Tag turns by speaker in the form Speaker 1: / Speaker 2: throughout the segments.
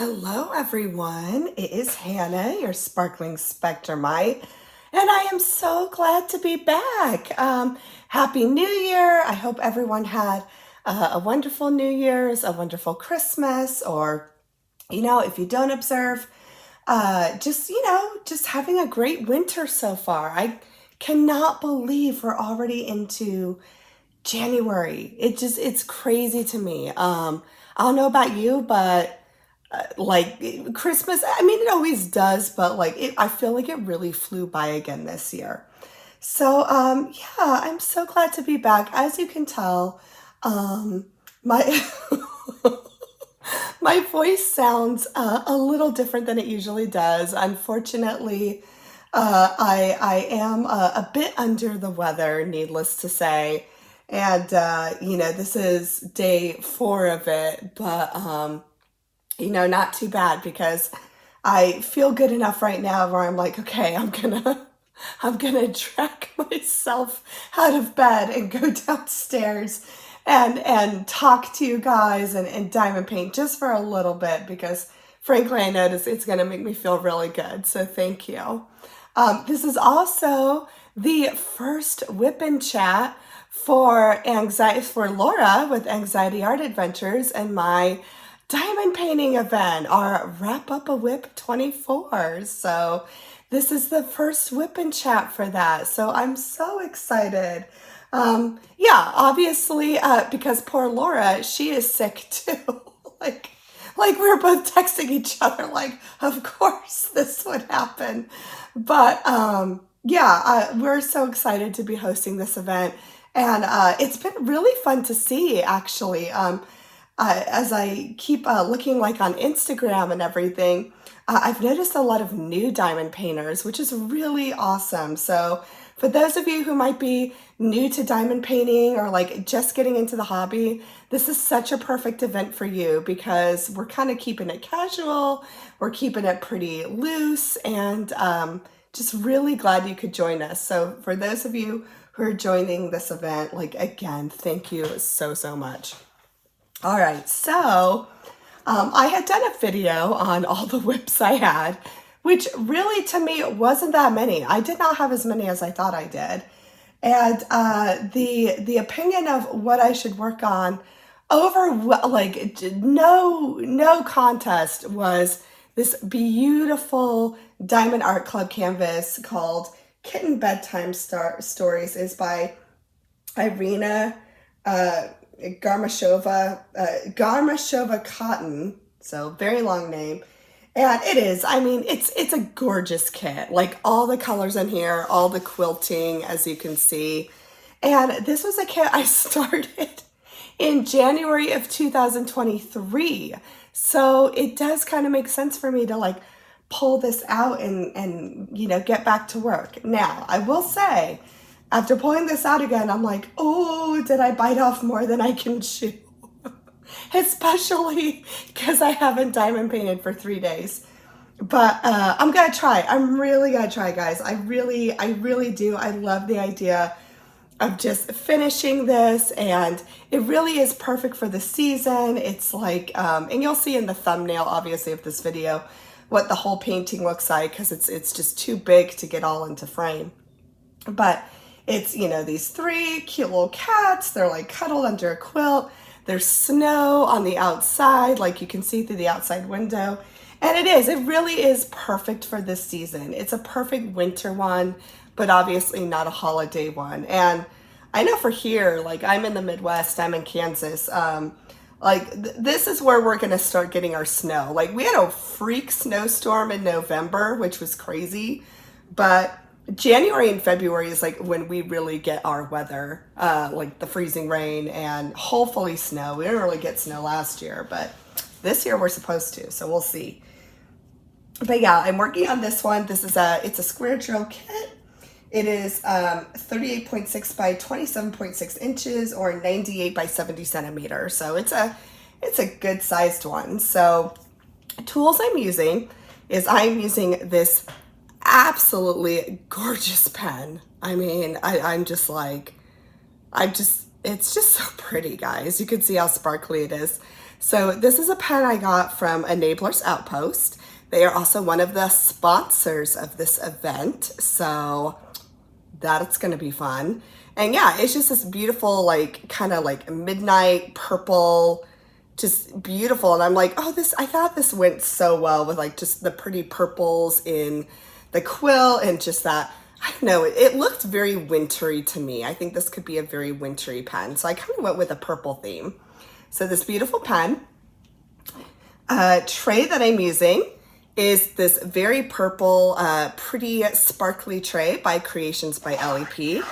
Speaker 1: Hello, everyone. It is Hannah, your sparkling spectrumite, and I am so glad to be back. Happy New Year. I hope everyone had a wonderful New Year's, a wonderful Christmas, or, if you don't observe, just having a great winter so far. I cannot believe we're already into January. It's crazy to me. I don't know about you, but like Christmas, I mean, it always does, but I feel like it really flew by again this year. So, yeah, I'm so glad to be back. As you can tell, my my voice sounds a little different than it usually does. Unfortunately, I am a bit under the weather, needless to say. And, this is day 4 of it, but, not too bad because I feel good enough right now where I'm like, okay, I'm gonna drag myself out of bed and go downstairs and talk to you guys and diamond paint just for a little bit because frankly, I notice it's gonna make me feel really good. So thank you. This is also the first WIP and Chat for Laura with Anxiety Art Adventures and my diamond painting event, our Wrap Up a WIP 24. So this is the first WIP and Chat for that. So I'm so excited. Yeah, obviously, because poor Laura, she is sick too. like we were both texting each other, like, of course this would happen. But yeah, we're so excited to be hosting this event. And it's been really fun to see, actually. As I keep looking like on Instagram and everything, I've noticed a lot of new diamond painters, which is really awesome. So for those of you who might be new to diamond painting or like just getting into the hobby, this is such a perfect event for you because we're kind of keeping it casual, we're keeping it pretty loose, and just really glad you could join us. So for those of you who are joining this event, like again, thank you so, so much. All right, so I had done a video on all the WIPs I had, which really to me wasn't that many. I did not have as many as I thought I did. And the opinion of what I should work on over no contest was this beautiful Diamond Art Club canvas called Kitten Bedtime Stories. Is by Irina Garmashova Cotton, so very long name. And it is, I mean, it's a gorgeous kit, like all the colors in here, all the quilting, as you can see. And this was a kit I started in January of 2023. So it does kind of make sense for me to like pull this out and get back to work. Now, I will say, after pulling this out again, I'm like, oh, did I bite off more than I can chew? Especially because I haven't diamond painted for 3 days. But I'm gonna try. I'm really gonna try, guys. I really do. I love the idea of just finishing this, and it really is perfect for the season. It's like, and you'll see in the thumbnail, obviously, of this video, what the whole painting looks like, because it's just too big to get all into frame. But it's, these 3 cute little cats. They're like cuddled under a quilt. There's snow on the outside, like you can see through the outside window. And it really is perfect for this season. It's a perfect winter one, but obviously not a holiday one. And I know for here, like I'm in the Midwest, I'm in Kansas, this is where we're gonna start getting our snow. Like we had a freak snowstorm in November, which was crazy, but January and February is like when we really get our weather, like the freezing rain and hopefully snow. We didn't really get snow last year, but this year we're supposed to, so we'll see. But yeah, I'm working on this one. It's a square drill kit. It is 38.6 by 27.6 inches or 98 by 70 centimeters. So it's a good sized one. So tools I'm using this absolutely gorgeous pen. I mean, it's just so pretty, guys. You can see how sparkly it is. So this is a pen I got from Enabler's Outpost. They are also one of the sponsors of this event, so that's gonna be fun. And yeah, it's just this beautiful, like, kind of like midnight purple, just beautiful. And I'm like, oh, I thought this went so well with like just the pretty purples in the quill and just that, I don't know, it looked very wintry to me. I think this could be a very wintry pen. So I kind of went with a purple theme. So this beautiful pen, tray that I'm using is this very purple, pretty sparkly tray by Creations by LEP,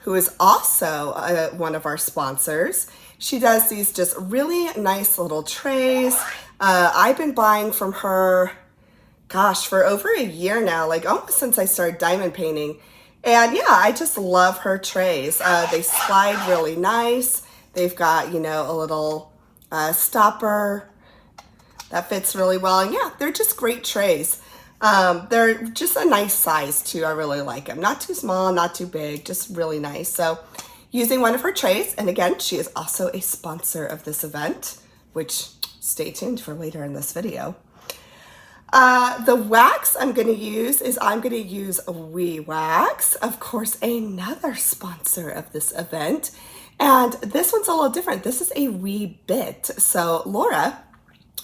Speaker 1: who is also one of our sponsors. She does these just really nice little trays. I've been buying from her, gosh, for over a year now, like almost since I started diamond painting. And yeah, I just love her trays. They slide really nice. They've got, you know, a little stopper that fits really well. And yeah, they're just great trays. They're just a nice size too. I really like them. Not too small, not too big, just really nice. So using one of her trays, and again, she is also a sponsor of this event, which stay tuned for later in this video. The wax I'm going to use is I'm going to use WIP, of course, another sponsor of this event. And this one's a little different. This is a wee bit. So Laura,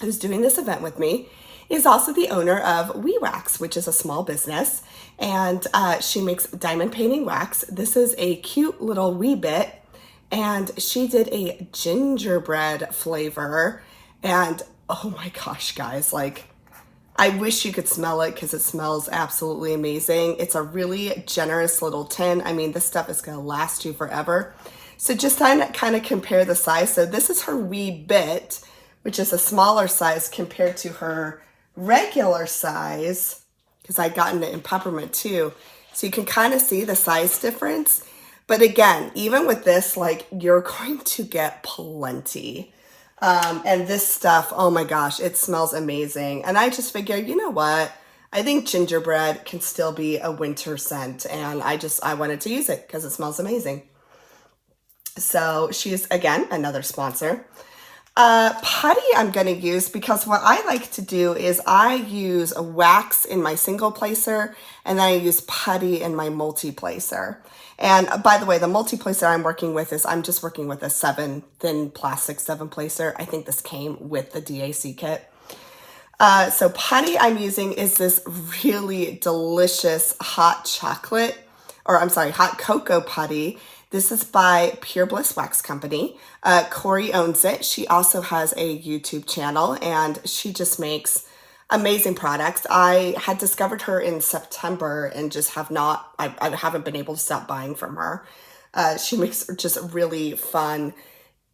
Speaker 1: who's doing this event with me, is also the owner of WIP, which is a small business. And she makes diamond painting wax. This is a cute little wee bit. And she did a gingerbread flavor. And oh my gosh, guys, like, I wish you could smell it because it smells absolutely amazing. It's a really generous little tin. I mean, this stuff is going to last you forever. So just kind of compare the size. So this is her wee bit, which is a smaller size compared to her regular size, because I'd gotten it in peppermint too. So you can kind of see the size difference. But again, even with this, like, you're going to get plenty. And this stuff, oh my gosh, it smells amazing. And I just figured, you know what? I think gingerbread can still be a winter scent. And I wanted to use it because it smells amazing. So she's, again, another sponsor. Putty I'm going to use because what I like to do is I use a wax in my single placer and then I use putty in my multi-placer. And by the way, the multi-placer I'm working with is I'm just working with a thin plastic 7-placer. I think this came with the DAC kit. So putty I'm using is this really delicious hot cocoa putty. This is by Pure Bliss Wax Company. Corey owns it. She also has a YouTube channel and she just makes amazing products. I had discovered her in September and just I haven't been able to stop buying from her. She makes just really fun,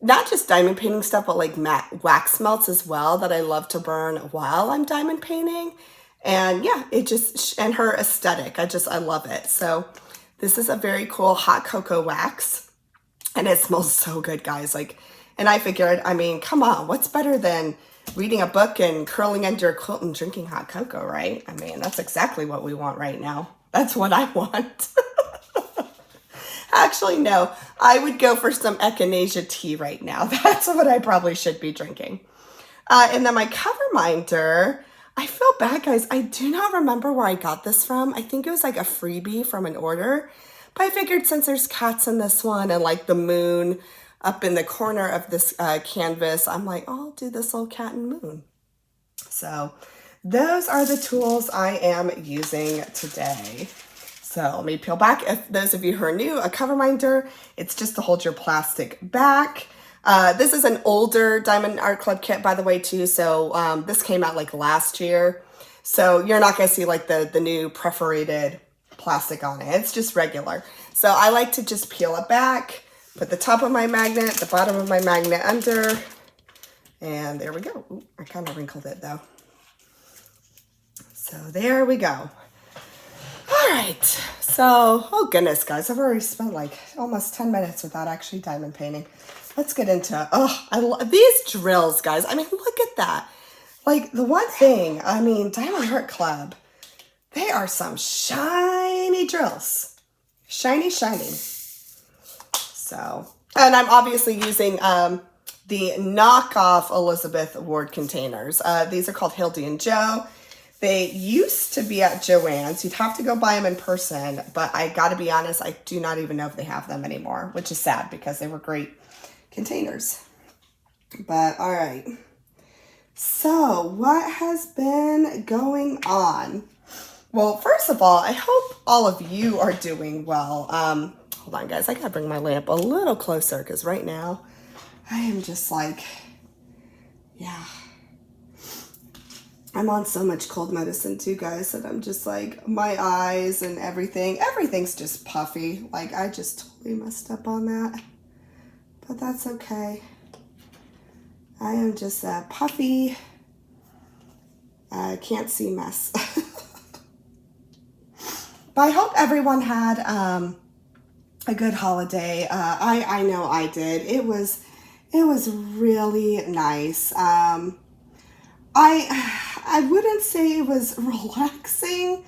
Speaker 1: not just diamond painting stuff, but like matte wax melts as well that I love to burn while I'm diamond painting. And yeah, and her aesthetic, I love it. So this is a very cool hot cocoa wax and it smells so good, guys. Like, and I figured, I mean, come on, what's better than reading a book and curling under a quilt and drinking hot cocoa, right? I mean, that's exactly what we want right now. That's what I want. Actually, no, I would go for some echinacea tea right now. That's what I probably should be drinking. And then my cover minder, I feel bad, guys. I do not remember where I got this from. I think it was like a freebie from an order. But I figured since there's cats in this one and like the moon up in the corner of this canvas, I'm like, oh, I'll do this little cat and moon. So those are the tools I am using today. So let me peel back. If those of you who are new, a cover minder, it's just to hold your plastic back. This is an older Diamond Art Club kit, by the way, too. So this came out like last year. So you're not going to see like the new perforated plastic on it. It's just regular. So I like to just peel it back, put the top of my magnet, the bottom of my magnet under, and there we go. Ooh, I kind of wrinkled it though. So there we go. All right. So, oh goodness, guys, I've already spent like almost 10 minutes without actually diamond painting. Let's get into, I love these drills, guys. I mean, look at that. Like the one thing, I mean, Diamond Art Club, they are some shiny drills. Shiny, shiny. So, and I'm obviously using the knockoff Elizabeth Ward containers. These are called Hildy and Joe. They used to be at Joann's. You'd have to go buy them in person, but I gotta be honest, I do not even know if they have them anymore, which is sad because they were great containers. But all right. So what has been going on? Well, first of all, I hope all of you are doing well. Hold on, guys. I gotta bring my lamp a little closer because right now I am just like, yeah. I'm on so much cold medicine too, guys, that I'm just like, my eyes and everything's just puffy. Like, I just totally messed up on that. But that's okay. I am just a puffy, can't see mess. But I hope everyone had a good holiday. I know I did. It was really nice. I wouldn't say it was relaxing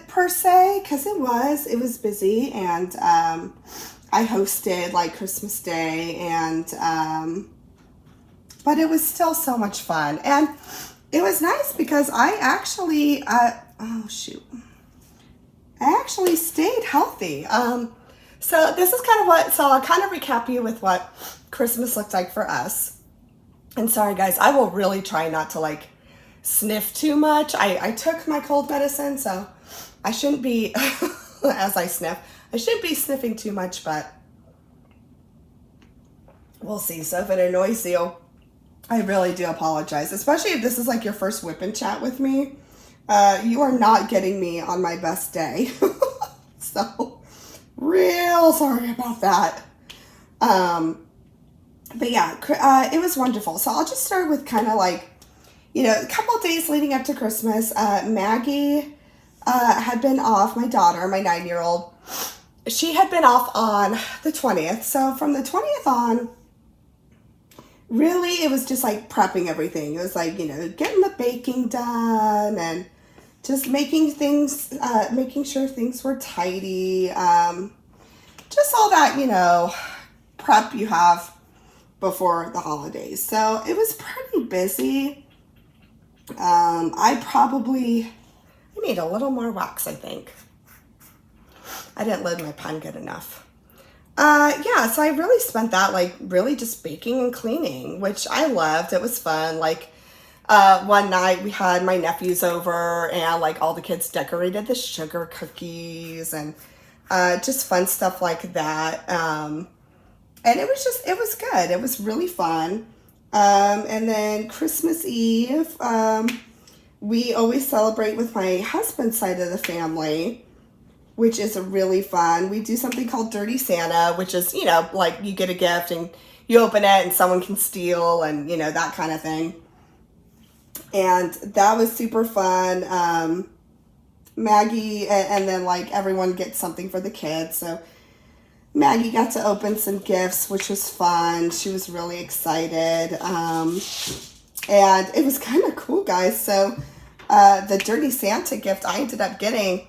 Speaker 1: per se, because it was busy, and I hosted like Christmas Day, and but it was still so much fun, and it was nice because I actually I actually stayed healthy. So this is kind of so I'll kind of recap you with what Christmas looked like for us. And sorry guys, I will really try not to like sniff too much. I took my cold medicine, so I shouldn't be, as I sniff, I shouldn't be sniffing too much, but we'll see. So if it annoys you, I really do apologize, especially if this is like your first WIP and Chat with me. You are not getting me on my best day. So real sorry about that. But yeah, it was wonderful. So I'll just start with kind of like, a couple of days leading up to Christmas. Maggie had been off, my daughter, my 9-year-old. She had been off on the 20th. So from the 20th on, really, it was just like prepping everything. It was like, getting the baking done and just making sure things were tidy. Just all that, prep you have before the holidays. So it was pretty busy. I need a little more wax, I think. I didn't load my pen good enough. Yeah, so I really spent that like really just baking and cleaning, which I loved. It was fun. Like one night we had my nephews over, and like all the kids decorated the sugar cookies and just fun stuff like that. And it was good. It was really fun. And then Christmas Eve, we always celebrate with my husband's side of the family, which is really fun. We do something called Dirty Santa, which is, like you get a gift and you open it and someone can steal and, that kind of thing. And that was super fun. Maggie, and then like everyone gets something for the kids. So Maggie got to open some gifts, which was fun. She was really excited. And it was kind of cool, guys. So the Dirty Santa gift I ended up getting,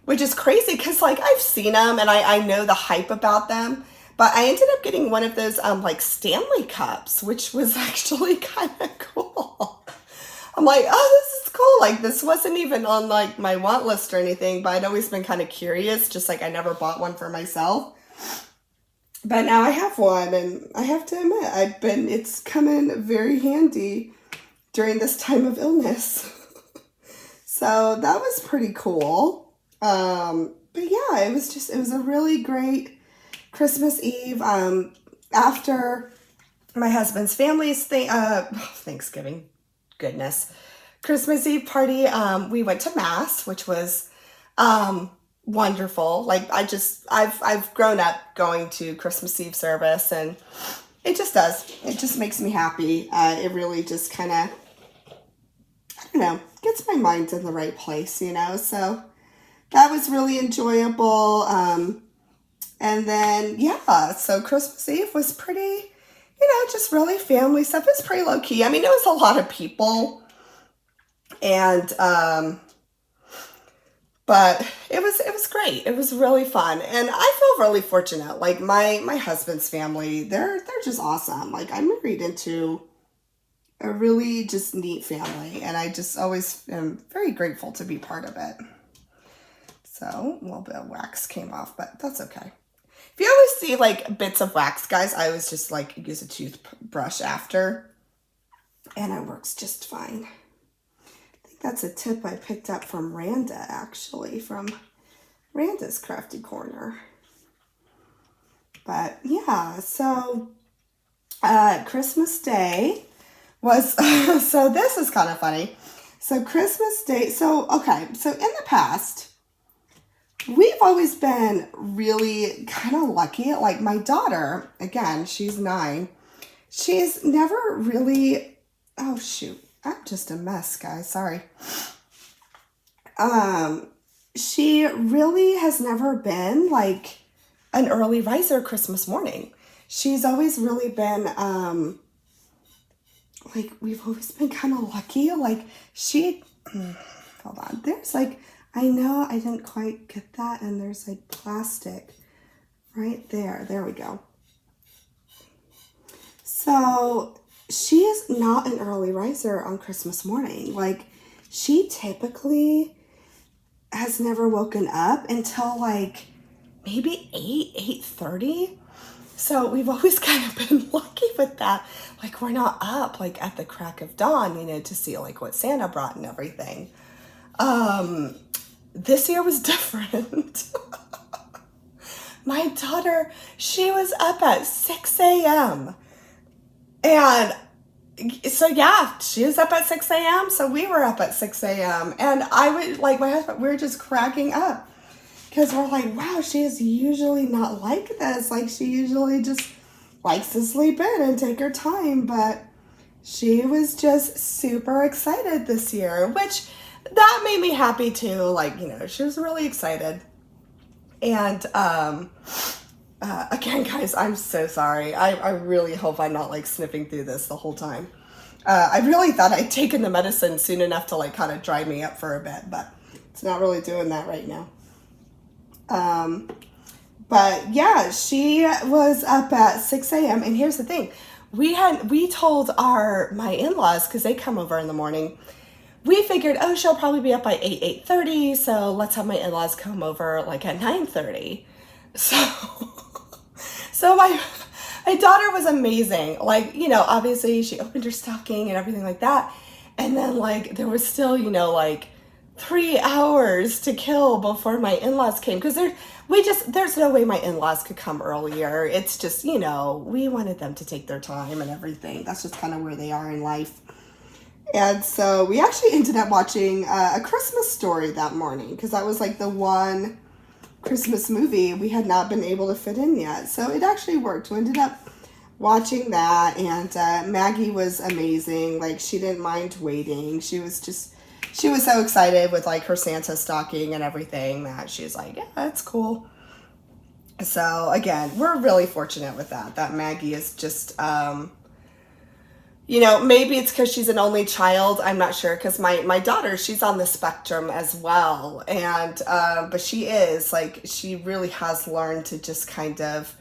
Speaker 1: which is crazy because like I've seen them and I know the hype about them, but I ended up getting one of those like Stanley cups, which was actually kind of cool. I'm like, oh, this is cool. Like this wasn't even on like my want list or anything, but I'd always been kind of curious, just like I never bought one for myself. But now I have one, and I have to admit, it's come in very handy during this time of illness. So that was pretty cool. But yeah, it was a really great Christmas Eve. After my husband's family's Thanksgiving, goodness, Christmas Eve party, we went to Mass, which was wonderful. Like I've grown up going to Christmas Eve service, and it just makes me happy. It really just kind of, I don't know, gets my mind in the right place, so that was really enjoyable. And then so Christmas Eve was pretty, just really family stuff. It was pretty low key. I mean, it was a lot of people, and But it was great. It was really fun, and I feel really fortunate. Like my husband's family, they're just awesome. Like I'm married into a really just neat family, and I just always am very grateful to be part of it. So a little bit of wax came off, but that's okay. If you always see like bits of wax, guys, I always just like use a toothbrush after, and it works just fine. I think that's a tip I picked up from Randa, actually, from Randa's Crafty Corner. But yeah, so Christmas Day was, so this is kind of funny. So Christmas Day, so in the past, we've always been really kind of lucky. Like my daughter, again, she's 9. She's never really, oh shoot, I'm just a mess, guys, sorry. She really has never been like an early riser Christmas morning. She's always really been, like, we've always been kind of lucky. Like, hold on, there's like, I know I didn't quite get that, and there's like plastic right there. There we go. So, she is not an early riser on Christmas morning. Like, she typically has never woken up until like maybe 8:30. So we've always kind of been lucky with that. Like we're not up like at the crack of dawn, to see like what Santa brought and everything. This year was different. My daughter, she was up at 6 a.m. And so yeah, she was up at 6 a.m. So we were up at 6 a.m. And I would like my husband, we were just cracking up because we're like, wow, she is usually not like this. Like she usually just likes to sleep in and take her time. But she was just super excited this year, which that made me happy too. Like, she was really excited. And, again, guys, I'm so sorry. I really hope I'm not like sniffing through this the whole time. I really thought I'd taken the medicine soon enough to like kind of dry me up for a bit, but it's not really doing that right now. But yeah, she was up at 6 a.m. And here's the thing. We told my in-laws, because they come over in the morning, we figured, oh, she'll probably be up by 8:30, so let's have my in-laws come over like at 9:30. So my daughter was amazing. Like, obviously she opened her stocking and everything like that. And then like there was still, like 3 hours to kill before my in-laws came. Because there's no way my in-laws could come earlier. It's just, we wanted them to take their time and everything. That's just kind of where they are in life. And so we actually ended up watching A Christmas Story that morning, because that was like the one Christmas movie we had not been able to fit in yet. So it actually worked. We ended up watching that, and Maggie was amazing. Like, she didn't mind waiting. She was so excited with like her Santa stocking and everything that she's like, yeah, that's cool. So again, we're really fortunate with that Maggie is just, maybe it's because she's an only child. I'm not sure, because my daughter, she's on the spectrum as well. And, but she is like, she really has learned to just kind of,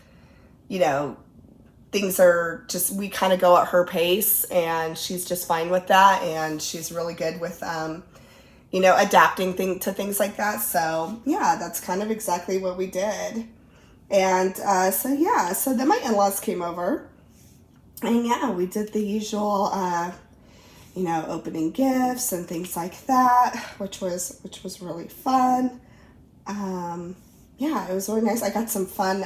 Speaker 1: things are just, we kind of go at her pace, and she's just fine with that. And she's really good with, adapting to things like that. So yeah, that's kind of exactly what we did. And, so then my in-laws came over. And yeah, we did the usual, opening gifts and things like that, which was really fun. Yeah, it was really nice. I got some fun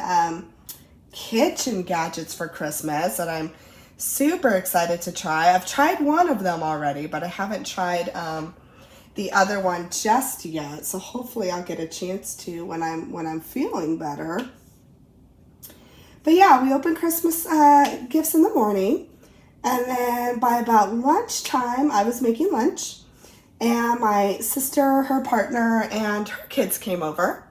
Speaker 1: kitchen gadgets for Christmas that I'm super excited to try. I've tried one of them already, but I haven't tried the other one just yet. So hopefully I'll get a chance to when I'm feeling better. But yeah, we opened Christmas gifts in the morning, and then by about lunchtime, I was making lunch, and my sister, her partner, and her kids came over,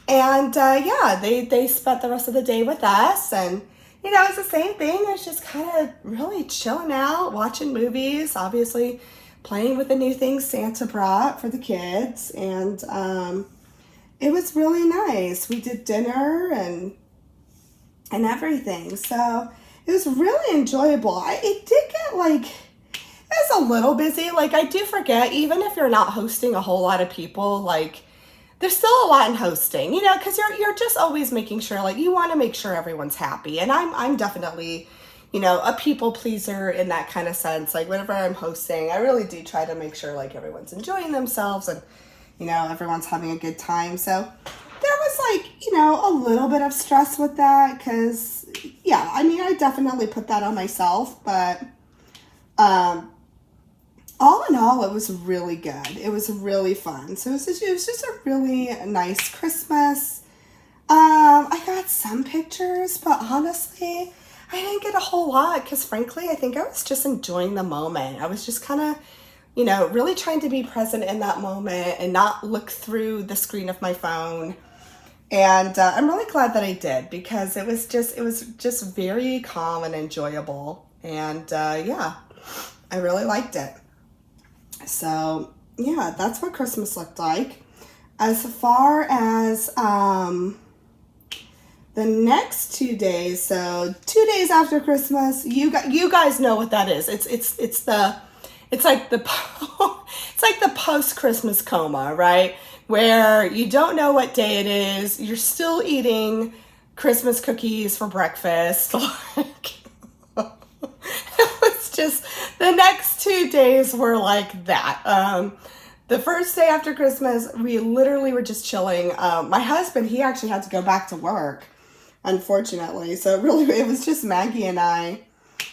Speaker 1: and they spent the rest of the day with us, and it was the same thing. It was just kind of really chilling out, watching movies. Obviously, playing with the new things Santa brought for the kids. And it was really nice. We did dinner and everything. So it was really enjoyable. It did get like, it was a little busy. Like, I do forget, even if you're not hosting a whole lot of people, like, there's still a lot in hosting, you know, because you're just always making sure, like, you want to make sure everyone's happy. And I'm definitely, you know, a people pleaser in that kind of sense. Like, whenever I'm hosting, I really do try to make sure, like, everyone's enjoying themselves and, you know, everyone's having a good time. So there was, like, you know, a little bit of stress with that because, yeah, I mean, I definitely put that on myself, but all in all, it was really good. It was really fun. So it was just a really nice Christmas. I got some pictures, but honestly, I didn't get a whole lot because frankly, I think I was just enjoying the moment. I was just kind of, you know, really trying to be present in that moment and not look through the screen of my phone. And I'm really glad that I did because it was just very calm and enjoyable. And yeah, I really liked it. So yeah, that's what Christmas looked like. As far as the next 2 days, so 2 days after Christmas, you guys know what that is. It's like the it's like the post Christmas coma, right? Where you don't know what day it is. You're still eating Christmas cookies for breakfast. Like, it was just the next 2 days were like that. The first day after Christmas, we literally were just chilling. My husband, he actually had to go back to work, unfortunately. So it was just Maggie and I.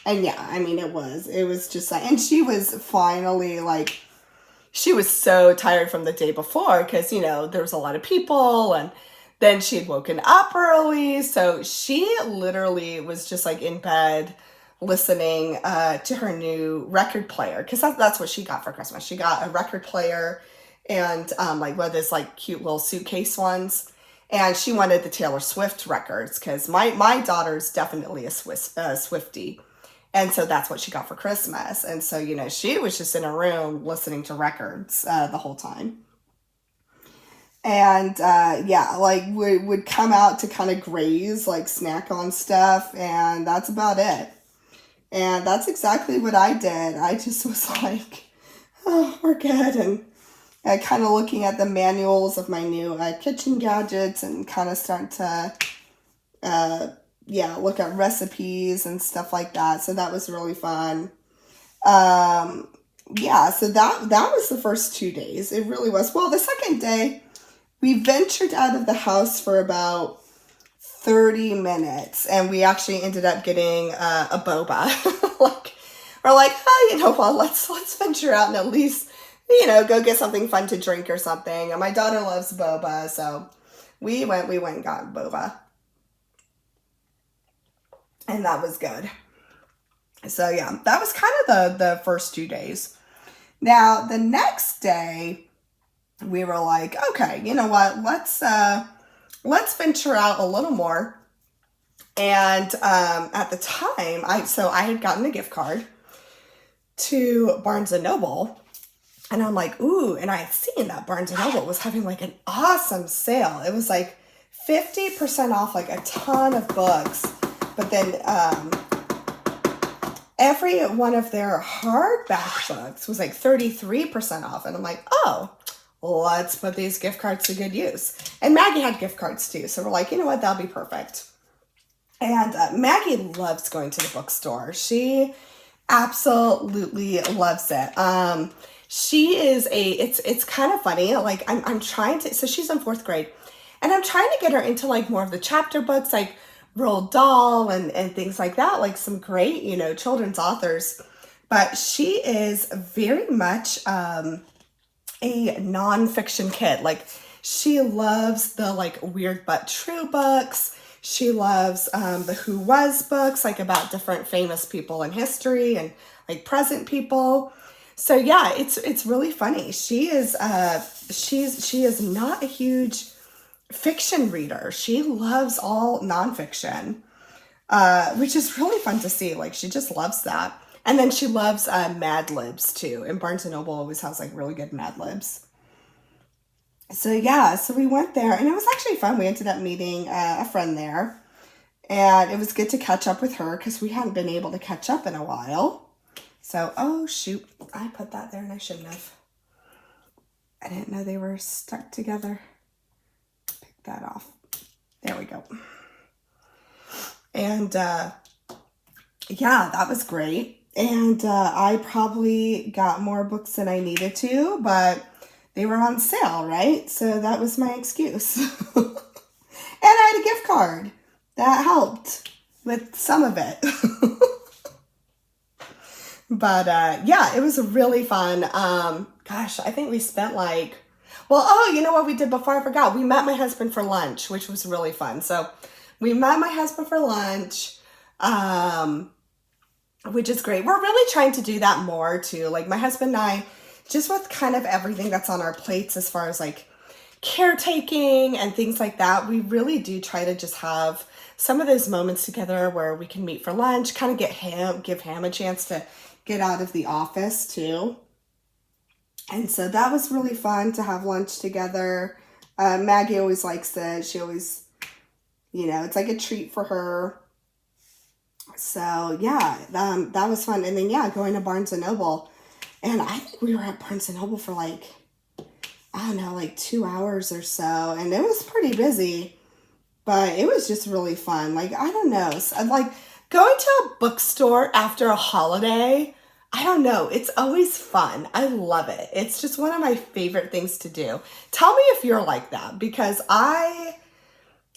Speaker 1: And yeah, I mean, it was just like, and she was finally like, she was so tired from the day before because, you know, there was a lot of people and then she had woken up early. So she literally was just like in bed listening to her new record player because that's what she got for Christmas. She got a record player and like one of those like cute little suitcase ones. And she wanted the Taylor Swift records because my daughter's definitely a Swiftie. And so that's what she got for Christmas. And so, you know, she was just in a room listening to records the whole time. And yeah, like would come out to kind of graze, like snack on stuff. And that's about it. And that's exactly what I did. I just was like, oh, we're good. And kind of looking at the manuals of my new kitchen gadgets and kind of start to look at recipes and stuff like that. So that was really fun. So that was the first 2 days. It really was. Well, the second day, we ventured out of the house for about 30 minutes, and we actually ended up getting a boba. Like, we're like, oh, you know what? Let's venture out and at least, you know, go get something fun to drink or something. And my daughter loves boba, so we went and got boba. And that was good. So yeah, that was kind of the first 2 days. Now, the next day, we were like, okay, you know what? Let's venture out a little more. And at the time, I had gotten a gift card to Barnes & Noble. And I'm like, ooh, and I had seen that Barnes & Noble was having like an awesome sale. It was like 50% off like a ton of books. But then every one of their hardback books was like 33% off. And I'm like, oh, let's put these gift cards to good use. And Maggie had gift cards too. So we're like, you know what, that'll be perfect. And Maggie loves going to the bookstore. She absolutely loves it. It's kind of funny. Like I'm trying to, so she's in 4th grade and I'm trying to get her into like more of the chapter books, like Roald Dahl and things like that, like some great, you know, children's authors. But she is very much a nonfiction kid. Like she loves the like weird but true books. She loves the Who Was books, like about different famous people in history and like present people. So yeah, it's really funny. She is not a huge fiction reader. She loves all nonfiction, which is really fun to see. Like she just loves that. And then she loves Mad Libs too. And Barnes & Noble always has like really good Mad Libs. So yeah, so we went there and it was actually fun. We ended up meeting a friend there. And it was good to catch up with her because we hadn't been able to catch up in a while. So, oh shoot, I put that there and I shouldn't have. I didn't know they were stuck together. Pick that off. There we go. And yeah, that was great. And I probably got more books than I needed to, but they were on sale, right? So that was my excuse. And I had a gift card. That helped with some of it. But yeah, it was really fun. Gosh, I think we spent like, well, oh, you know what we did before I forgot? We met my husband for lunch, which was really fun. So we met my husband for lunch, which is great. We're really trying to do that more too. Like my husband and I, just with kind of everything that's on our plates as far as like caretaking and things like that, we really do try to just have some of those moments together where we can meet for lunch, kind of give him a chance to get out of the office too. And so that was really fun to have lunch together. Maggie always likes it. She always, you know, it's like a treat for her. So yeah, that was fun. And then yeah, going to Barnes & Noble. And I think we were at Barnes & Noble for like, I don't know, like 2 hours or so. And it was pretty busy, but it was just really fun. Like, I don't know. So, like going to a bookstore after a holiday, I don't know. It's always fun. I love it. It's just one of my favorite things to do. Tell me if you're like that, because I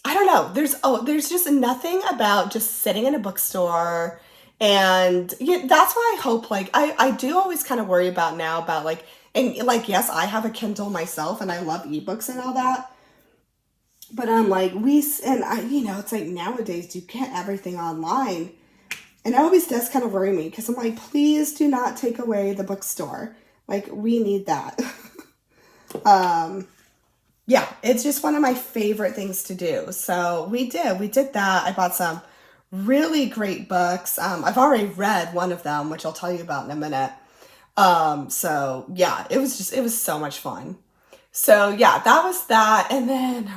Speaker 1: don't know. There's just nothing about just sitting in a bookstore. And yeah, that's why I hope, like, I do always kind of worry about now about like, and like, yes, I have a Kindle myself and I love ebooks and all that. But I'm like, you know, it's like nowadays you get everything online. And it always does kind of worry me because I'm like, please do not take away the bookstore. Like, we need that. Yeah, it's just one of my favorite things to do. So we did that. I bought some really great books. I've already read one of them, which I'll tell you about in a minute. So yeah, it was so much fun. So yeah, that was that. And then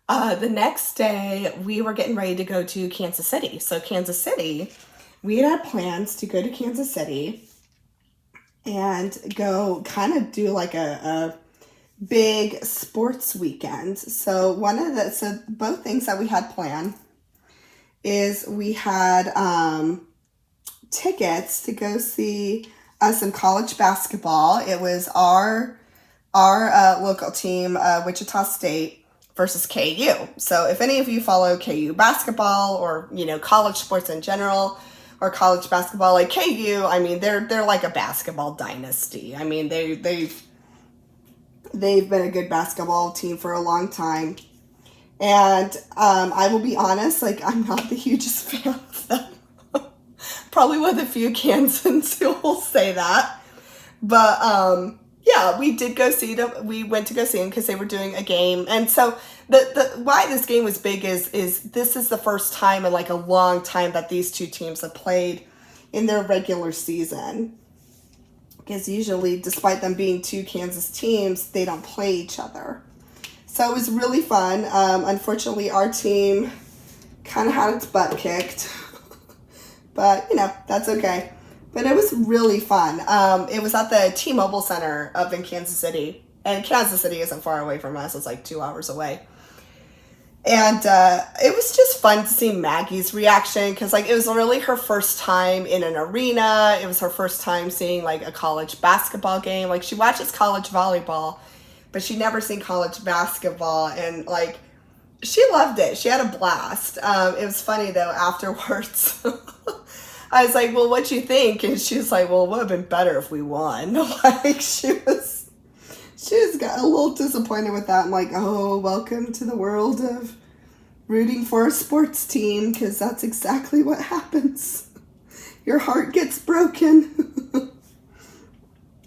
Speaker 1: the next day we were getting ready to go to Kansas City. So Kansas City, we had plans to go to Kansas City and go kind of do like a big sports weekend. So both things that we had planned is we had tickets to go see some college basketball. It was our local team, Wichita State versus KU. So if any of you follow KU basketball or, you know, college sports in general or college basketball, like KU, I mean, they're like a basketball dynasty. I mean, they've been a good basketball team for a long time. And I will be honest, like, I'm not the hugest fan of them. Probably one of the few Kansans who will say that. But yeah, we did go see them. We went to go see them because they were doing a game. And so the why this game was big is this is the first time in like a long time that these two teams have played in their regular season. Because usually, despite them being two Kansas teams, they don't play each other. So it was really fun. Unfortunately, our team kind of had its butt kicked. But, you know, that's okay. But it was really fun. It was at the T-Mobile Center up in Kansas City. And Kansas City isn't far away from us. It's like 2 hours away. And it was just fun to see Maggie's reaction because, like, it was really her first time in an arena. It was her first time seeing, like, a college basketball game. Like, she watches college volleyball, but she'd never seen college basketball. And, like, she loved it. She had a blast. It was funny, though, afterwards. I was like, well, what'd you think? And she was like, well, it would have been better if we won. Like, she was got a little disappointed with that. I'm like, oh, welcome to the world of rooting for a sports team, because that's exactly what happens. Your heart gets broken.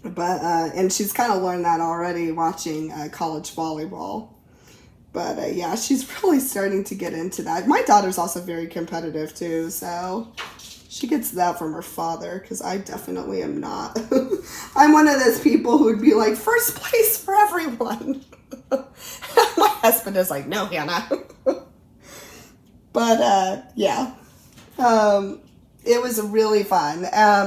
Speaker 1: But, and she's kind of learned that already watching college volleyball. But, yeah, she's really starting to get into that. My daughter's also very competitive, too, so She gets that from her father, because I definitely am not. I'm one of those people who would be like, first place for everyone. My husband is like, no, Hannah. But, yeah. It was really fun.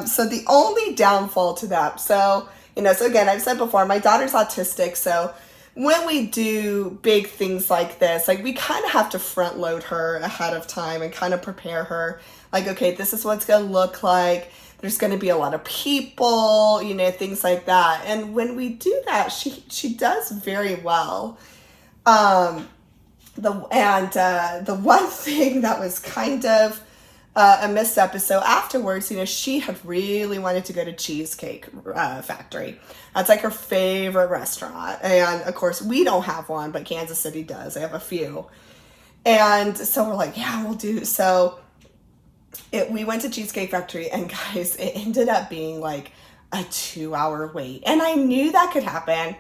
Speaker 1: So the only downfall to that, so again, I've said before, my daughter's autistic, so when we do big things like this, like we kind of have to front load her ahead of time and kind of prepare her. Like, okay, this is what it's going to look like. There's going to be a lot of people, things like that. And when we do that, she does very well. The one thing that was kind of a misstep is, so afterwards, she had really wanted to go to Cheesecake Factory. That's like her favorite restaurant. And of course, we don't have one, but Kansas City does. They have a few. And so we're like, yeah, we'll do. So we went to Cheesecake Factory, and guys, it ended up being like a 2-hour wait. And I knew that could happen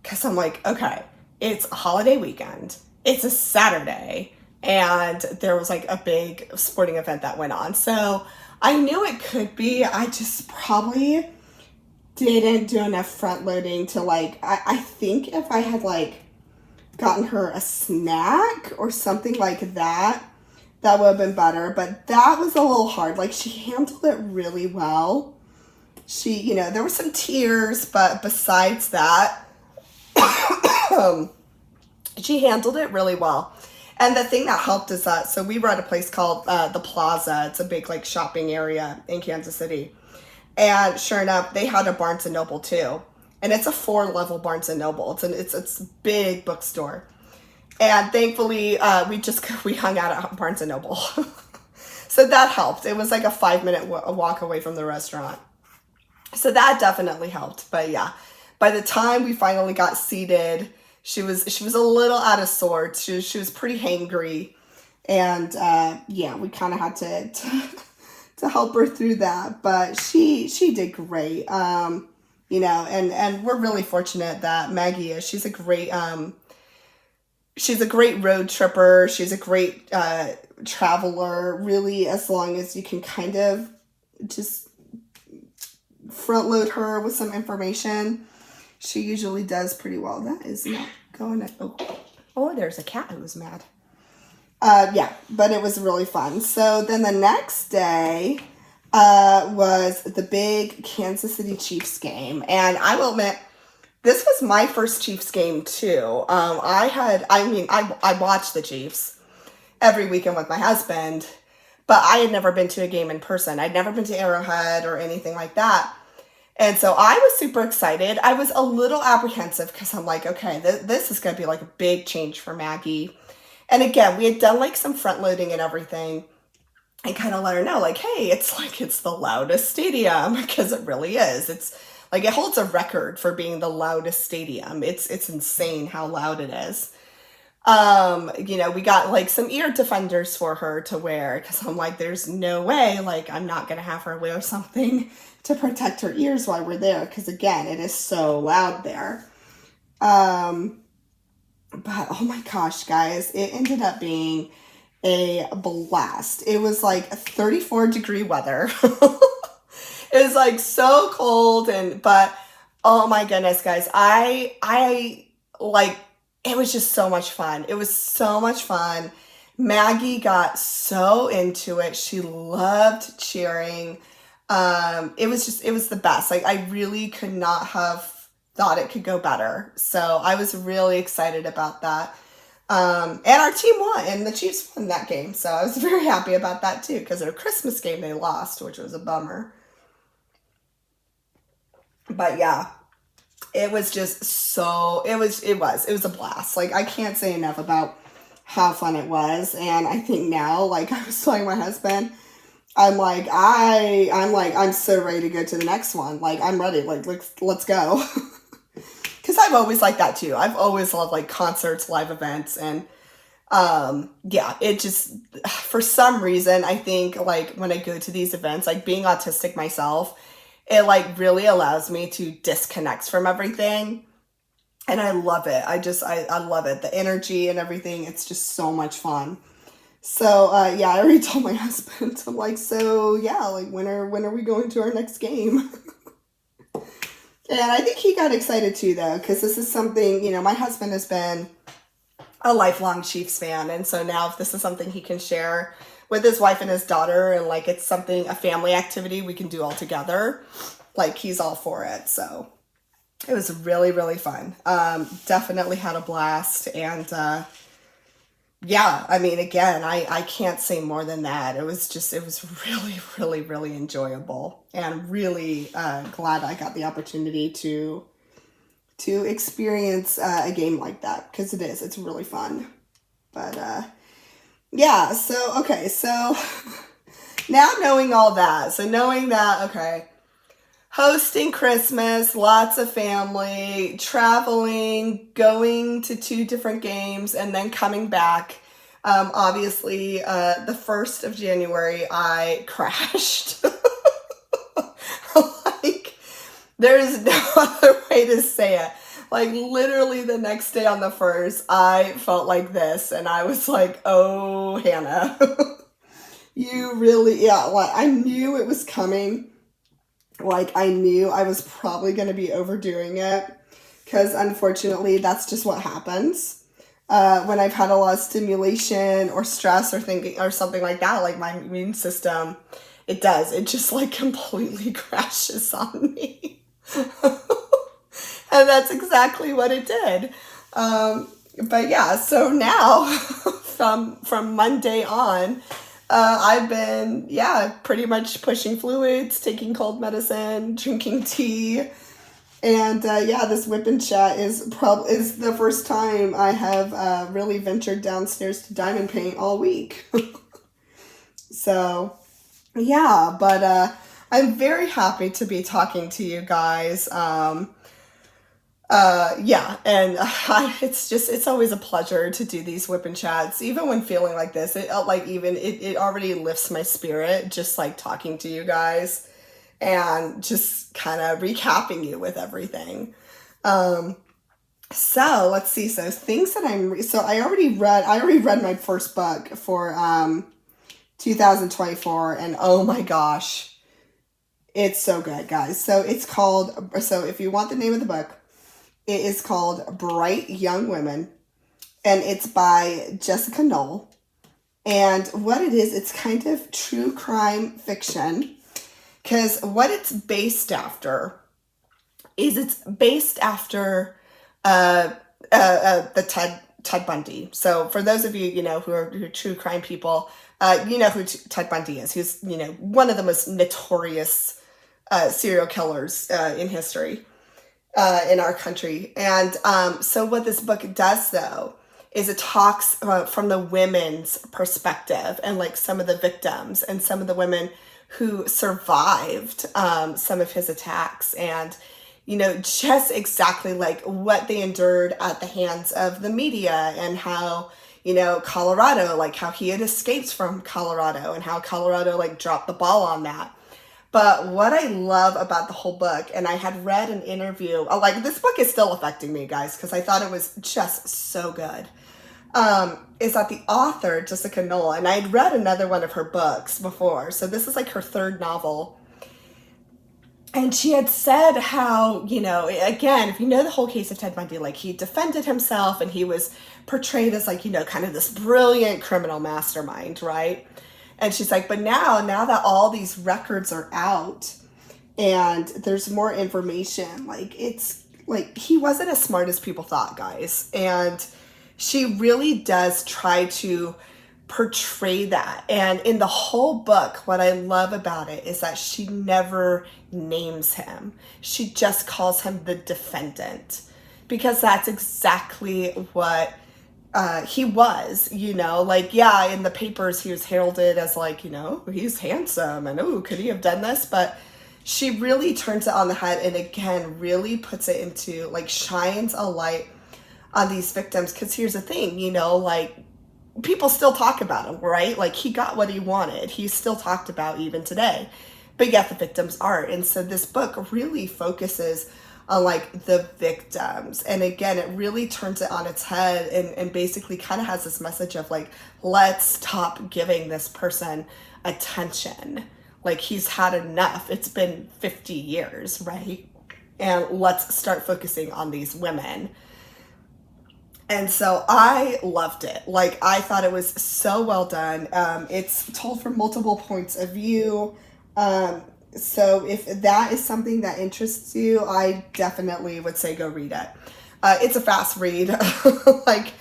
Speaker 1: because I'm like, okay, it's a holiday weekend. It's a Saturday. And there was like a big sporting event that went on. So I knew it could be. I just probably didn't do enough front loading to like, I think if I had like gotten her a snack or something like that, that would have been better. But that was a little hard. Like, she handled it really well. There were some tears, but besides that, she handled it really well. And the thing that helped is that, so we were at a place called the Plaza. It's a big like shopping area in Kansas City. And sure enough, they had a Barnes & Noble too. And it's a 4-level Barnes & Noble. It's a big bookstore. And thankfully, we hung out at Barnes & Noble. So that helped. It was like a 5-minute walk away from the restaurant. So that definitely helped. But yeah, by the time we finally got seated, she was a little out of sorts. She was pretty hangry. And yeah, we kind of had to help her through that. But she did great. And we're really fortunate that Maggie she's a great road tripper. She's a great traveler, really, as long as you can kind of just front load her with some information. She usually does pretty well. That is not going to... Oh, there's a cat who was mad. Yeah, but it was really fun. So then the next day was the big Kansas City Chiefs game. And I will admit, this was my first Chiefs game too. I watched the Chiefs every weekend with my husband, but I had never been to a game in person. I'd never been to Arrowhead or anything like that. And so I was super excited. I was a little apprehensive because I'm like, okay, this is going to be like a big change for Maggie. And again, we had done like some front loading and everything and kind of let her know like, hey, it's the loudest stadium, because it really is. It's like, it holds a record for being the loudest stadium. It's insane how loud it is. We got like some ear defenders for her to wear, because I'm like, there's no way, like, I'm not going to have her wear something to protect her ears while we're there, because again, it is so loud there. But oh my gosh, guys, it ended up being a blast. It was like 34-degree weather. It was like so cold, but oh my goodness, guys, I like, it was just so much fun. It was so much fun. Maggie got so into it. She loved cheering. It was the best. Like, I really could not have thought it could go better. So I was really excited about that. And our team won, and the Chiefs won that game. So I was very happy about that too, because their Christmas game they lost, which was a bummer. But yeah, it was just it was a blast. Like, I can't say enough about how fun it was. And I think now, like I was telling my husband, I'm so ready to go to the next one. Like, I'm ready. Like, let's go. Because I've always liked that too. I've always loved like concerts, live events, and yeah, it just, for some reason, I think like when I go to these events, like being autistic myself, it like really allows me to disconnect from everything. And I love it. I love it. The energy and everything. It's just so much fun. So yeah, I already told my husband. I'm like, so yeah, like when are we going to our next game? And I think he got excited too, though, because this is something, my husband has been a lifelong Chiefs fan. And so now if this is something he can share with his wife and his daughter, and like it's something, a family activity we can do all together, like he's all for it. So it was really, really fun. Definitely had a blast. And yeah, I mean, again, I can't say more than that. It was really, really, really enjoyable, and really glad I got the opportunity to experience a game like that, because it's really fun. But yeah, so okay, so now knowing all that, okay, hosting Christmas, lots of family, traveling, going to 2 different games, and then coming back. Obviously, the 1st of January, I crashed. Like, there's no other way to say it. Like, literally the next day on the 1st, I felt like this, and I was like, oh, Hannah, you really, yeah, like, I knew it was coming. Like, I knew I was probably going to be overdoing it, because unfortunately that's just what happens when I've had a lot of stimulation or stress or thinking or something like that. Like, my immune system, it just like completely crashes on me. And that's exactly what it did. But yeah, so now from Monday on, I've been, pretty much pushing fluids, taking cold medicine, drinking tea. And this WIP and Chat is the first time I have really ventured downstairs to diamond paint all week. So yeah, but I'm very happy to be talking to you guys. It's always a pleasure to do these WIP and Chats, even when feeling like this. It already lifts my spirit, just like talking to you guys and just kind of recapping you with everything. So let's see. So things that I already read my first book for 2024, and oh my gosh, it's so good, guys. So if you want the name of the book, it is called Bright Young Women, and it's by Jessica Knoll. And what it is, it's kind of true crime fiction, because what it's based after is the Ted Bundy. So for those of you, who are true crime people, you know who Ted Bundy is. He's, one of the most notorious serial killers in history. In our country. And so what this book does, though, is it talks from the women's perspective, and like some of the victims and some of the women who survived some of his attacks, and just exactly like what they endured at the hands of the media, and how Colorado, like how he had escaped from Colorado, and how Colorado like dropped the ball on that. But what I love about the whole book, and I had read an interview, like this book is still affecting me, guys, because I thought it was just so good, is that the author, Jessica Knoll, and I had read another one of her books before, so this is like her 3rd novel, and she had said how, again, if you know the whole case of Ted Bundy, like he defended himself, and he was portrayed as like, kind of this brilliant criminal mastermind, right? And she's like, but now that all these records are out and there's more information, like it's like he wasn't as smart as people thought, guys. And she really does try to portray that. And in the whole book, what I love about it is that she never names him. She just calls him the defendant, because that's exactly what he was, in the papers, he was heralded as like, he's handsome, and could he have done this? But she really turns it on the head, and again, really puts it into, like, shines a light on these victims. Because here's the thing, like, people still talk about him, right? Like, he got what he wanted. He's still talked about even today. But yet the victims aren't. And so this book really focuses on like the victims. And again, it really turns it on its head and basically kind of has this message of like, let's stop giving this person attention. Like, he's had enough. It's been 50 years, right? And let's start focusing on these women. And so I loved it. Like, I thought it was so well done. It's told from multiple points of view. So if that is something that interests you, I definitely would say go read it. It's a fast read. Like,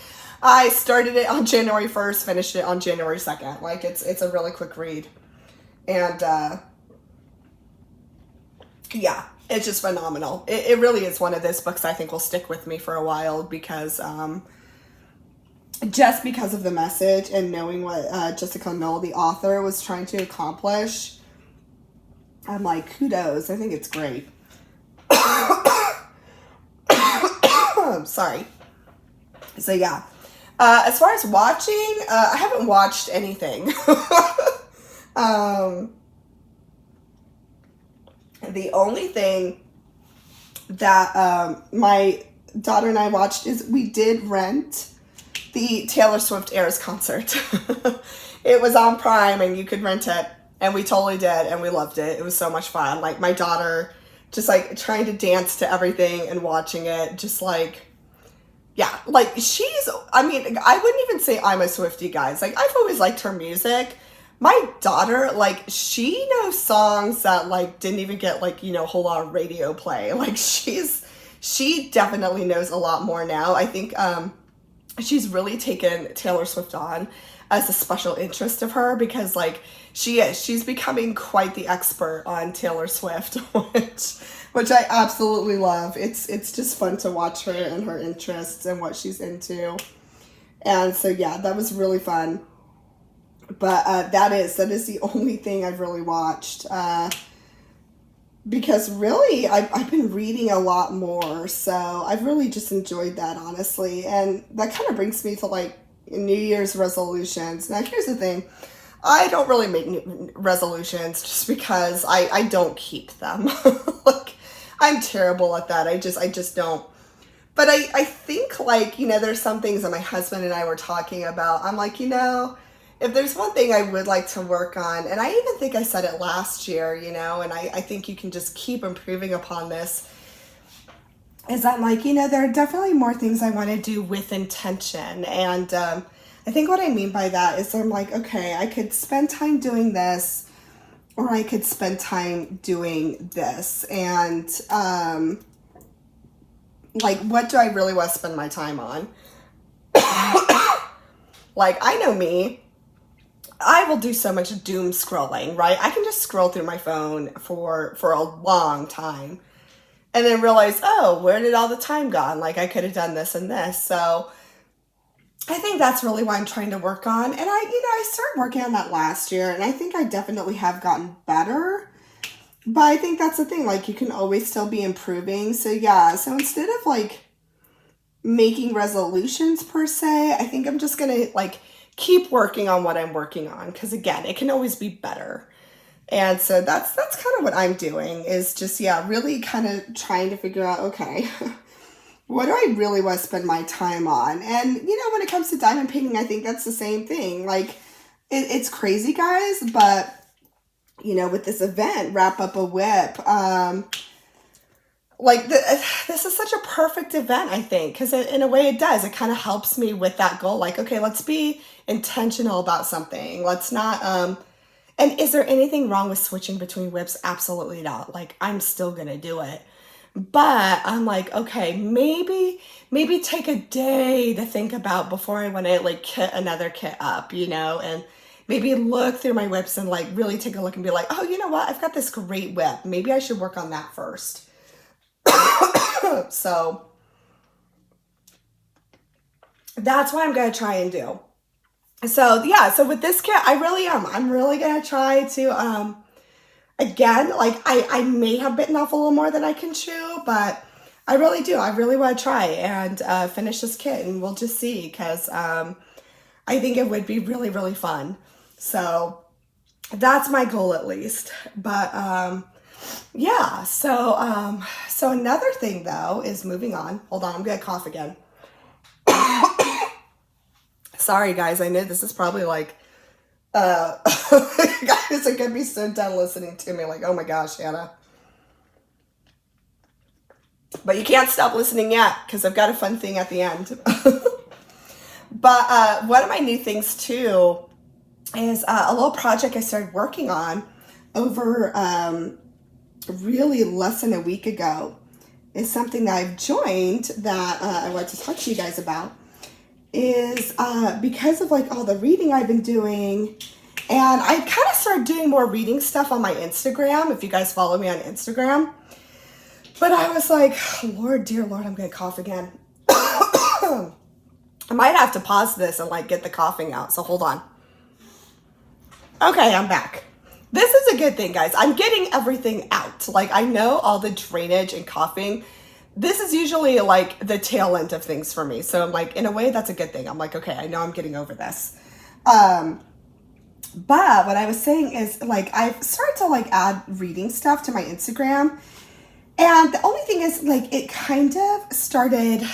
Speaker 1: I started it on January 1st, finished it on January 2nd. Like, it's a really quick read. And yeah, it's just phenomenal. It really is one of those books I think will stick with me for a while because just because of the message and knowing what Jessica Knoll, the author, was trying to accomplish. I'm like, kudos. I think it's great. Sorry. So yeah. As far as watching, I haven't watched anything. The only thing that my daughter and I watched is we did rent the Taylor Swift Eras concert. It was on Prime and you could rent it. And we totally did, and we loved it. It was so much fun. Like, my daughter just, like, trying to dance to everything and watching it. Just, like, yeah. Like, I mean, I wouldn't even say I'm a Swiftie, guys. Like, I've always liked her music. My daughter, like, she knows songs that, like, didn't even get, like, you know, a whole lot of radio play. Like, she definitely knows a lot more now. I think she's really taken Taylor Swift on as a special interest of her because, like, she's becoming quite the expert on Taylor Swift, which I absolutely love. It's just fun to watch her and her interests and what she's into. And so yeah, that was really fun. But that is the only thing I've really watched. Because really, I've been reading a lot more, so I've really just enjoyed that, honestly. And that kind of brings me to, like, New Year's resolutions. Now, here's the thing. I don't really make new resolutions just because I don't keep them. Like, I'm terrible at that. I just don't. But I think, like, you know, there's some things that my husband and I were talking about. I'm like, you know, if there's one thing I would like to work on, and I even think I said it last year, you know, and I think you can just keep improving upon this, is that, like, you know, there are definitely more things I want to do with intention. And I think what I mean by that is I'm like, okay, I could spend time doing this, or I could spend time doing this. And like, what do I really want to spend my time on? Like, I know me. I will do so much doom scrolling, right? I can just scroll through my phone for a long time and then realize, oh, where did all the time gone? Like, I could have done this and this. So I think that's really what I'm trying to work on. And I started working on that last year, and I think I definitely have gotten better. But I think that's the thing, like, you can always still be improving. So yeah, so instead of, like, making resolutions per se, I think I'm just gonna, like, keep working on what I'm working on, because again, it can always be better. And so that's kind of what I'm doing, is just, yeah, really kind of trying to figure out, okay, what do I really want to spend my time on? And, you know, when it comes to diamond painting, I think that's the same thing. Like, it's crazy, guys, but, you know, with this event, Wrap Up a WIP, like, this is such a perfect event, I think, because in a way it does. It kind of helps me with that goal. Like, okay, let's be intentional about something. Let's not, and is there anything wrong with switching between WIPs? Absolutely not. Like, I'm still going to do it. But I'm like, okay, maybe take a day to think about before I want to, like, kit another kit up, you know, and maybe look through my WIPs and, like, really take a look and be like, oh, you know what? I've got this great WIP. Maybe I should work on that first. So that's what I'm going to try and do. So yeah, so with this kit, I really am. I'm really going to try to, again, like, I may have bitten off a little more than I can chew, but I really do. I really want to try and finish this kit, and we'll just see, because I think it would be really, really fun. So that's my goal, at least. But Yeah, so another thing though is moving on. Hold on, I'm gonna cough again. Sorry guys, I know this is probably like guys are gonna be so done listening to me, like, oh my gosh, Hannah. But you can't stop listening yet, because I've got a fun thing at the end. But one of my new things too is a little project I started working on over really less than a week ago. Is something that I've joined that I want to talk to you guys about. Is because of like all the reading I've been doing, and I kind of started doing more reading stuff on my Instagram, if you guys follow me on Instagram. But I was like, Lord, dear Lord, I'm gonna cough again. I might have to pause this and like get the coughing out, so hold on. Okay, I'm back. This is a good thing, guys. I'm getting everything out. Like, I know all the drainage and coughing. This is usually like the tail end of things for me. So I'm like, in a way, that's a good thing. I'm like, okay, I know I'm getting over this. But what I was saying is like, I've started to like add reading stuff to my Instagram. And the only thing is like, it kind of started,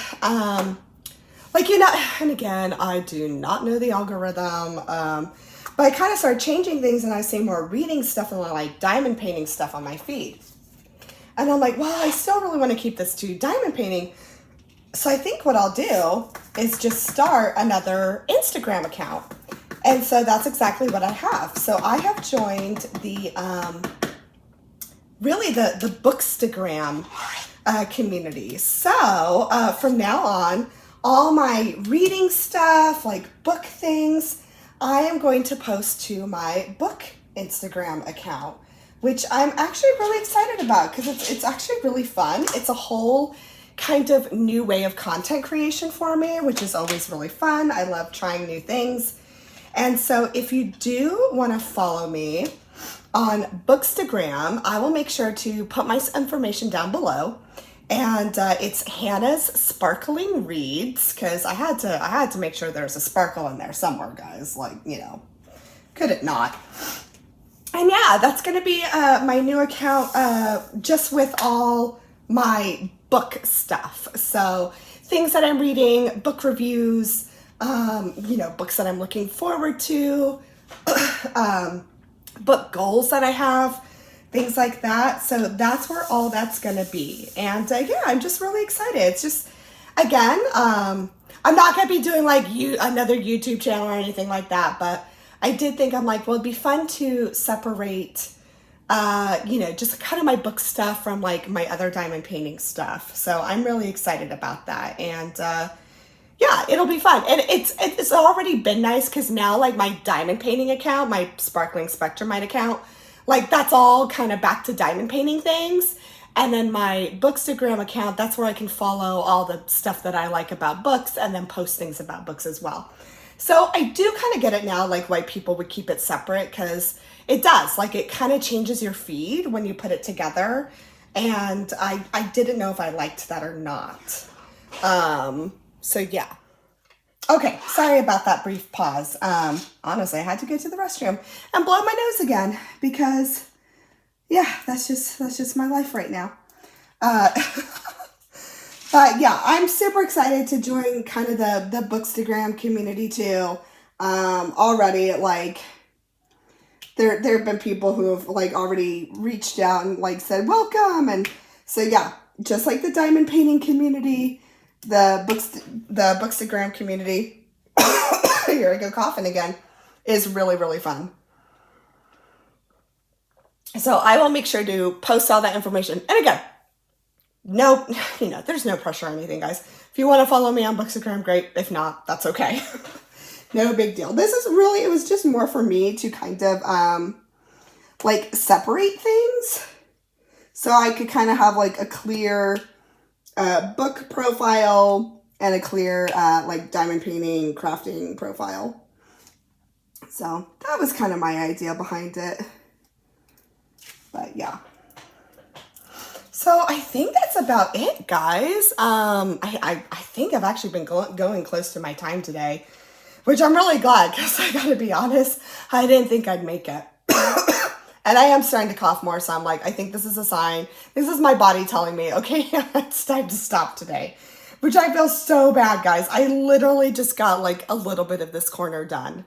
Speaker 1: like, you know, and again, I do not know the algorithm. But I kind of started changing things, and I see more reading stuff and like diamond painting stuff on my feed. And I'm like, well, I still really want to keep this to diamond painting. So I think what I'll do is just start another Instagram account. And so that's exactly what I have. So I have joined the, really the Bookstagram community. So from now on, all my reading stuff, like book things, I am going to post to my book Instagram account, which I'm actually really excited about because it's actually really fun. It's a whole kind of new way of content creation for me, which is always really fun. I love trying new things. And so if you do want to follow me on Bookstagram, I will make sure to put my information down below. And it's Hannah's Sparkling Reads, because I had to make sure there's a sparkle in there somewhere, guys. Like, you know, could it not? And yeah, that's going to be my new account, just with all my book stuff. So things that I'm reading, book reviews, you know, books that I'm looking forward to, book goals that I have, things like that. So that's where all that's going to be. And yeah, I'm just really excited. It's just, again, I'm not going to be doing like another YouTube channel or anything like that, but I did think, I'm like, well, it'd be fun to separate, you know, just kind of my book stuff from like my other diamond painting stuff. So I'm really excited about that. And yeah, it'll be fun. And it's already been nice because now like my diamond painting account, my Sparkling Spectrumite account, like that's all kind of back to diamond painting things. And then my Bookstagram account, that's where I can follow all the stuff that I like about books and then post things about books as well. So I do kind of get it now, like why people would keep it separate, because it does, like it kind of changes your feed when you put it together. And I didn't know if I liked that or not. So yeah. Okay, sorry about that brief pause. Honestly, I had to go to the restroom and blow my nose again because, yeah, that's just my life right now. But yeah, I'm super excited to join kind of the Bookstagram community too. Already, like, there have been people who have like already reached out and like said welcome, and so yeah, just like the diamond painting community, the Bookstagram community, here I go coughing again, is really, really fun. So I will make sure to post all that information. And again, no, you know, there's no pressure or anything, guys. If you want to follow me on Bookstagram, great. If not, that's okay. No big deal. This is really, it was just more for me to kind of like separate things. So I could kind of have like a clear book profile and a clear like diamond painting, crafting profile. So that was kind of my idea behind it. But yeah. So I think that's about it, guys. I think I've actually been going close to my time today, which I'm really glad, because I gotta be honest, I didn't think I'd make it. And I am starting to cough more, so I'm like, I think this is a sign. This is my body telling me, okay, it's time to stop today. Which I feel so bad, guys. I literally just got like a little bit of this corner done.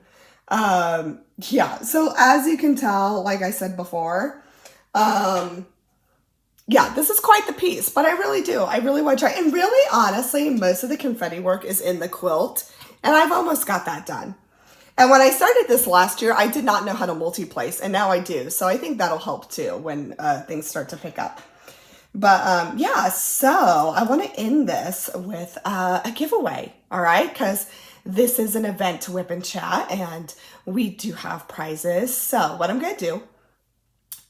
Speaker 1: Yeah, so as you can tell, like I said before, yeah, this is quite the piece, but I really do. I really want to try. And really, honestly, most of the confetti work is in the quilt, and I've almost got that done. And when I started this last year, I did not know how to multi-place, and now I do. So I think that'll help too when things start to pick up. But yeah, so I want to end this with a giveaway, all right? Because this is an event to WIP and Chat, and we do have prizes. So what I'm going to do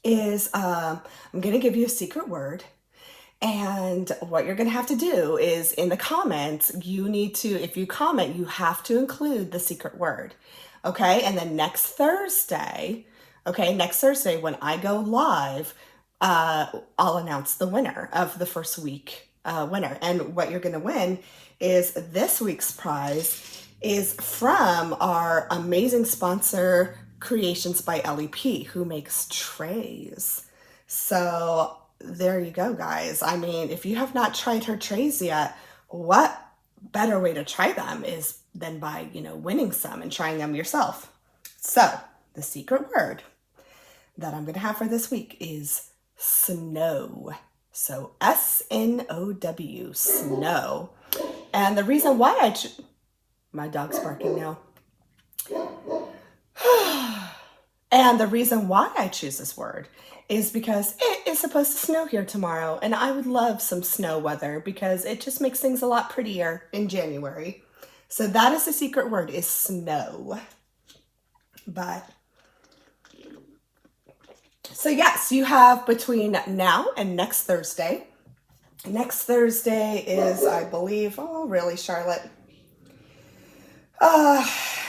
Speaker 1: is I'm going to give you a secret word. And what you're going to have to do is in the comments, you need to, if you comment, you have to include the secret word. Okay. And then next Thursday, when I go live, I'll announce the winner of the first week winner. And what you're going to win is this week's prize is from our amazing sponsor, Creations by LEP, who makes trays. So there you go, guys. I mean, if you have not tried her trays yet, what better way to try them is than by, winning some and trying them yourself. So the secret word that I'm going to have for this week is snow. So S-N-O-W, snow. And the reason why my dog's barking now. And the reason why I choose this word is because it is supposed to snow here tomorrow, and I would love some snow weather because it just makes things a lot prettier in January. So that is the secret word, is snow. But so yes, you have between now and next Thursday. Next Thursday is, I believe, oh really, Charlotte?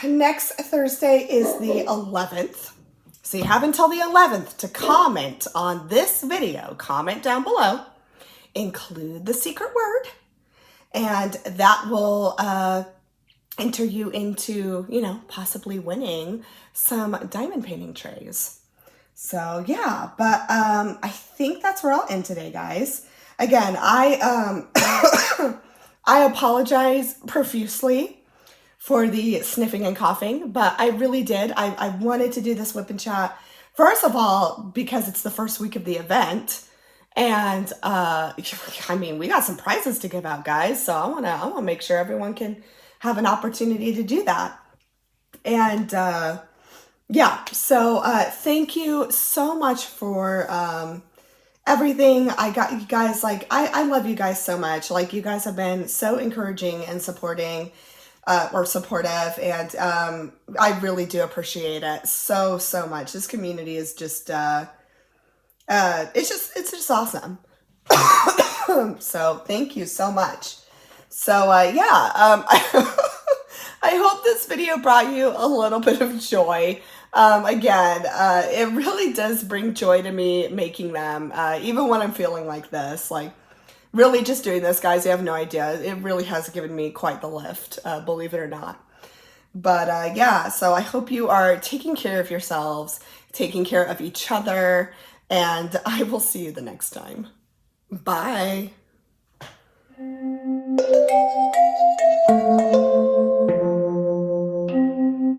Speaker 1: Next Thursday is the 11th. So you have until the 11th to comment on this video. Comment down below, include the secret word, and that will enter you into, possibly winning some diamond painting trays. So yeah, but I think that's where I'll end today, guys. Again, I I apologize profusely for the sniffing and coughing, but I really did. I wanted to do this WIP and Chat, first of all, because it's the first week of the event. And I mean, we got some prizes to give out, guys. So I wanna make sure everyone can have an opportunity to do that. And yeah, so thank you so much for everything. I got you guys, like, I love you guys so much. Like, you guys have been so encouraging and supportive, and I really do appreciate it so much. This community is just it's just awesome. So thank you so much. So yeah, I hope this video brought you a little bit of joy. Again, it really does bring joy to me making them, even when I'm feeling like this, like really just doing this, guys. You have no idea. It really has given me quite the lift, believe it or not. But yeah, so I hope you are taking care of yourselves, taking care of each other, and I will see you the next time. Bye.